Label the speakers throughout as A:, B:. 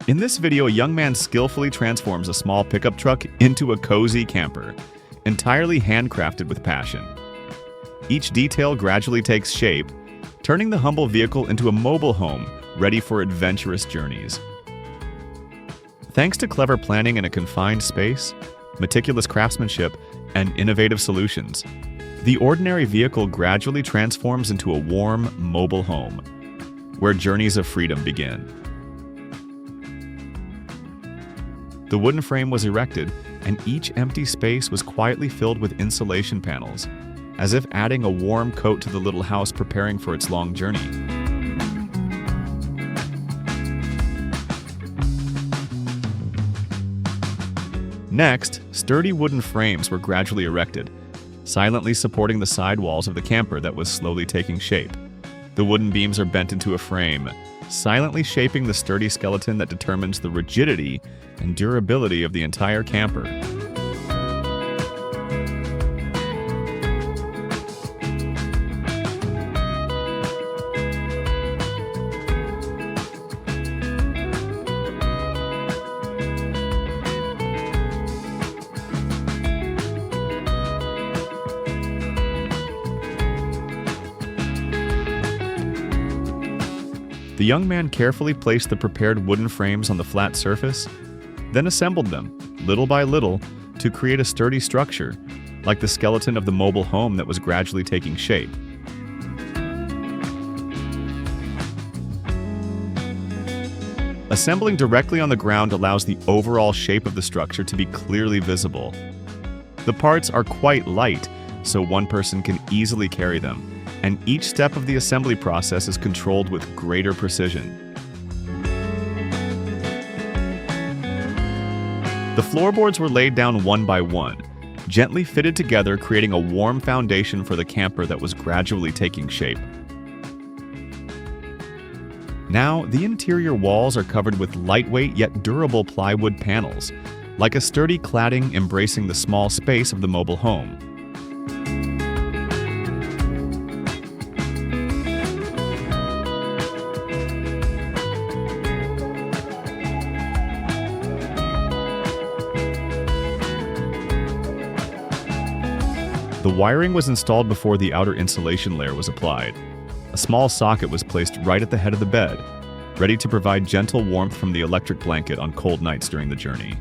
A: In this video, a young man skillfully transforms a small pickup truck into a cozy camper, entirely handcrafted with passion. Each detail gradually takes shape, turning the humble vehicle into a mobile home ready for adventurous journeys. Thanks to clever planning in a confined space, meticulous craftsmanship, and innovative solutions, the ordinary vehicle gradually transforms into a warm, mobile home, where journeys of freedom begin. The wooden frame was erected, and each empty space was quietly filled with insulation panels, as if adding a warm coat to the little house preparing for its long journey. Next, sturdy wooden frames were gradually erected, silently supporting the side walls of the camper that was slowly taking shape. The wooden beams are bent into a frame, silently shaping the sturdy skeleton that determines the rigidity and durability of the entire camper. The young man carefully placed the prepared wooden frames on the flat surface, then assembled them, little by little, to create a sturdy structure, like the skeleton of the mobile home that was gradually taking shape. Assembling directly on the ground allows the overall shape of the structure to be clearly visible. The parts are quite light, so one person can easily carry them, and each step of the assembly process is controlled with greater precision. The floorboards were laid down one by one, gently fitted together, creating a warm foundation for the camper that was gradually taking shape. Now, the interior walls are covered with lightweight yet durable plywood panels, like a sturdy cladding embracing the small space of the mobile home. The wiring was installed before the outer insulation layer was applied. A small socket was placed right at the head of the bed, ready to provide gentle warmth from the electric blanket on cold nights during the journey.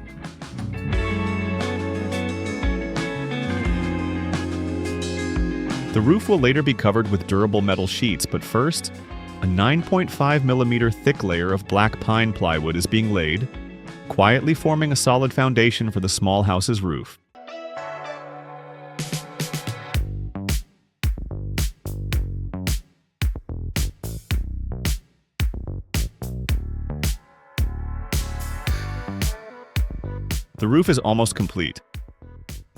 A: The roof will later be covered with durable metal sheets, but first, a 9.5mm thick layer of black pine plywood is being laid, quietly forming a solid foundation for the small house's roof. The roof is almost complete.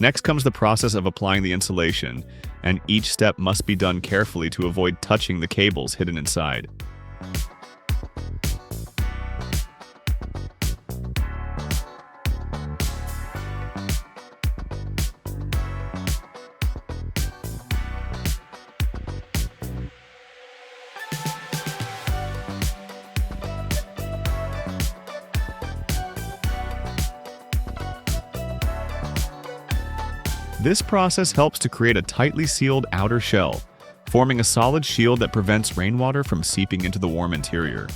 A: Next comes the process of applying the insulation, and each step must be done carefully to avoid touching the cables hidden inside. This process helps to create a tightly sealed outer shell, forming a solid shield that prevents rainwater from seeping into the warm interior.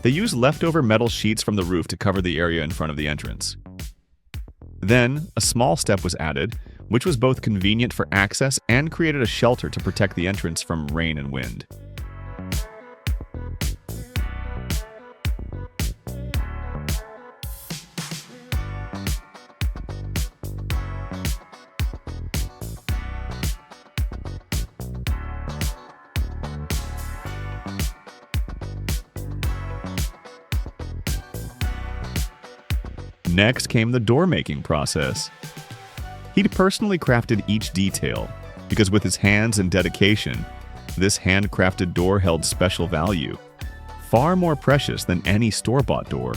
A: They use leftover metal sheets from the roof to cover the area in front of the entrance. Then, a small step was added, which was both convenient for access and created a shelter to protect the entrance from rain and wind. Next came the door-making process. He'd personally crafted each detail, because with his hands and dedication, this handcrafted door held special value, far more precious than any store-bought door.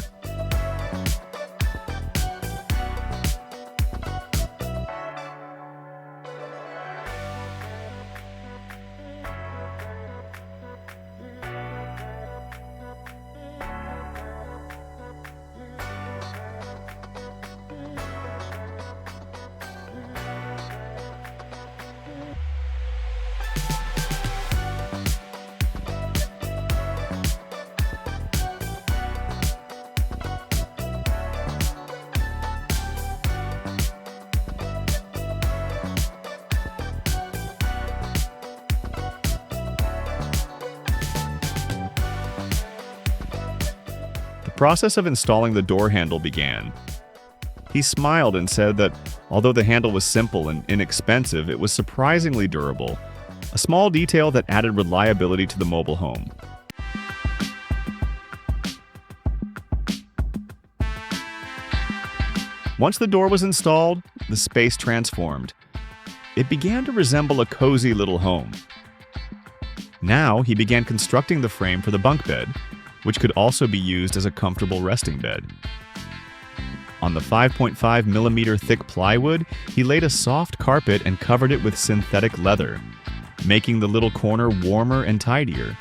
A: process of installing the door handle began. He smiled and said that although the handle was simple and inexpensive, it was surprisingly durable, a small detail that added reliability to the mobile home. Once the door was installed, the space transformed. It began to resemble a cozy little home. Now he began constructing the frame for the bunk bed, which could also be used as a comfortable resting bed. On the 5.5mm thick plywood, he laid a soft carpet and covered it with synthetic leather, making the little corner warmer and tidier.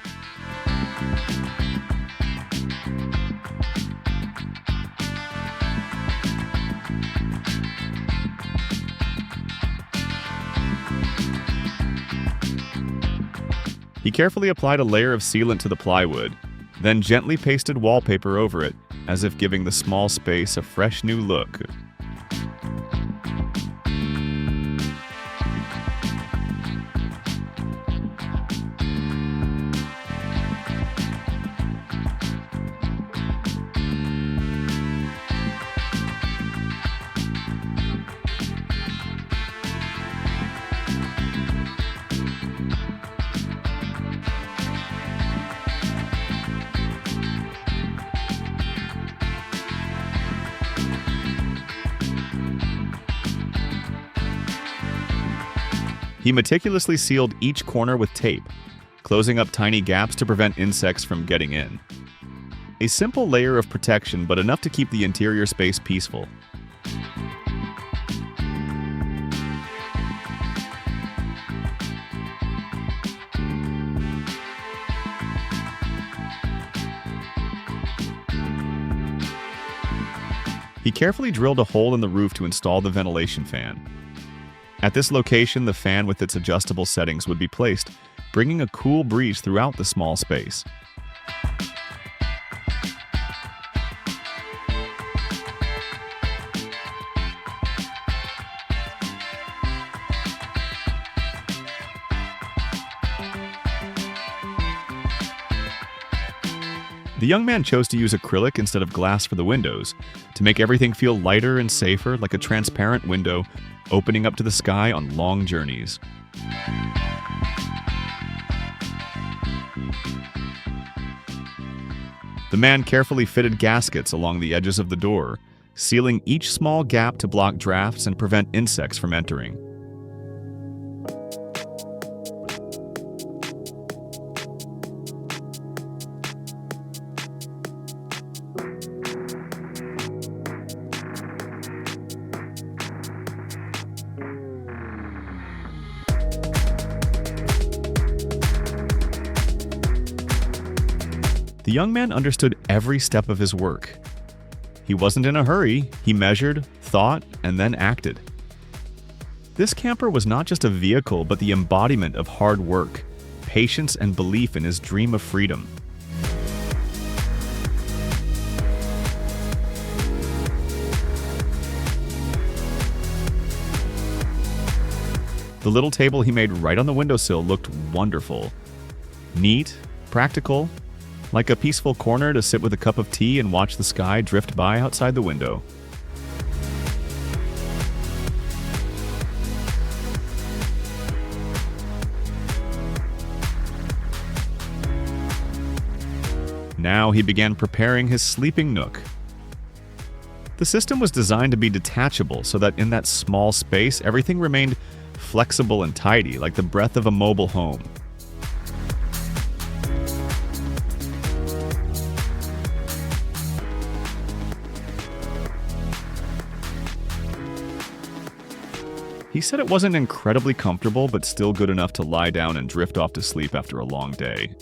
A: He carefully applied a layer of sealant to the plywood, then gently pasted wallpaper over it, as if giving the small space a fresh new look. He meticulously sealed each corner with tape, closing up tiny gaps to prevent insects from getting in. A simple layer of protection, but enough to keep the interior space peaceful. He carefully drilled a hole in the roof to install the ventilation fan. At this location, the fan with its adjustable settings would be placed, bringing a cool breeze throughout the small space. The young man chose to use acrylic instead of glass for the windows, to make everything feel lighter and safer, like a transparent window opening up to the sky on long journeys. The man carefully fitted gaskets along the edges of the door, sealing each small gap to block drafts and prevent insects from entering. The young man understood every step of his work. He wasn't in a hurry, he measured, thought, and then acted. This camper was not just a vehicle, but the embodiment of hard work, patience, and belief in his dream of freedom. The little table he made right on the windowsill looked wonderful. Neat, practical, like a peaceful corner to sit with a cup of tea and watch the sky drift by outside the window. Now he began preparing his sleeping nook. The system was designed to be detachable so that in that small space, everything remained flexible and tidy, like the breath of a mobile home. He said it wasn't incredibly comfortable, but still good enough to lie down and drift off to sleep after a long day.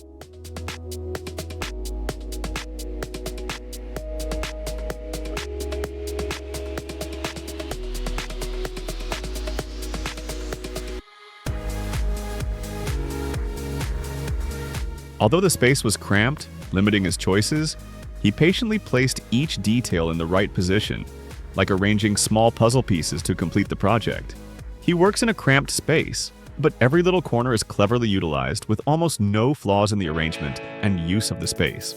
A: Although the space was cramped, limiting his choices, he patiently placed each detail in the right position, like arranging small puzzle pieces to complete the project. He works in a cramped space, but every little corner is cleverly utilized with almost no flaws in the arrangement and use of the space.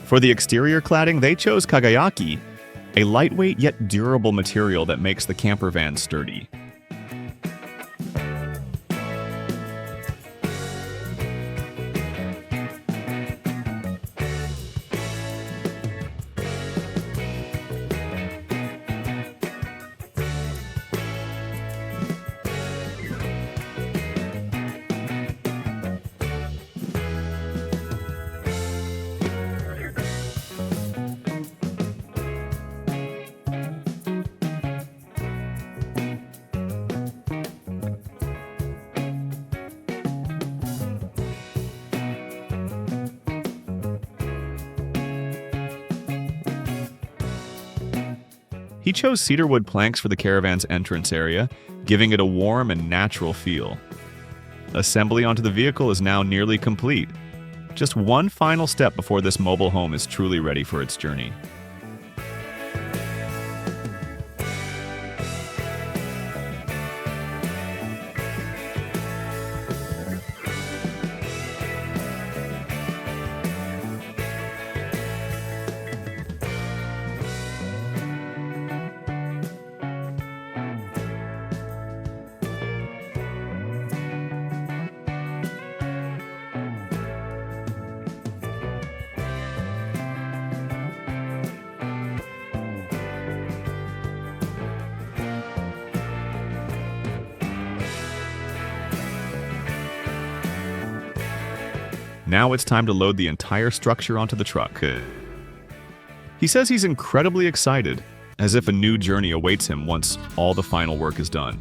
A: For the exterior cladding, they chose kagayaki, a lightweight yet durable material that makes the camper van sturdy. He chose cedarwood planks for the caravan's entrance area, giving it a warm and natural feel. Assembly onto the vehicle is now nearly complete. Just one final step before this mobile home is truly ready for its journey. Now it's time to load the entire structure onto the truck. He says he's incredibly excited, as if a new journey awaits him once all the final work is done.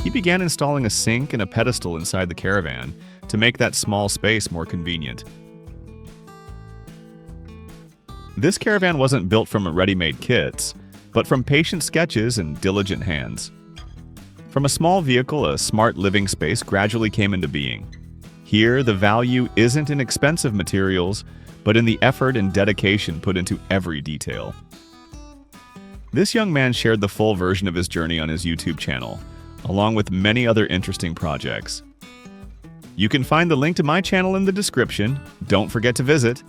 A: He began installing a sink and a pedestal inside the caravan to make that small space more convenient. This caravan wasn't built from ready-made kits, but from patient sketches and diligent hands. From a small vehicle, a smart living space gradually came into being. Here, the value isn't in expensive materials, but in the effort and dedication put into every detail. This young man shared the full version of his journey on his YouTube channel, along with many other interesting projects. You can find the link to my channel in the description. Don't forget to visit.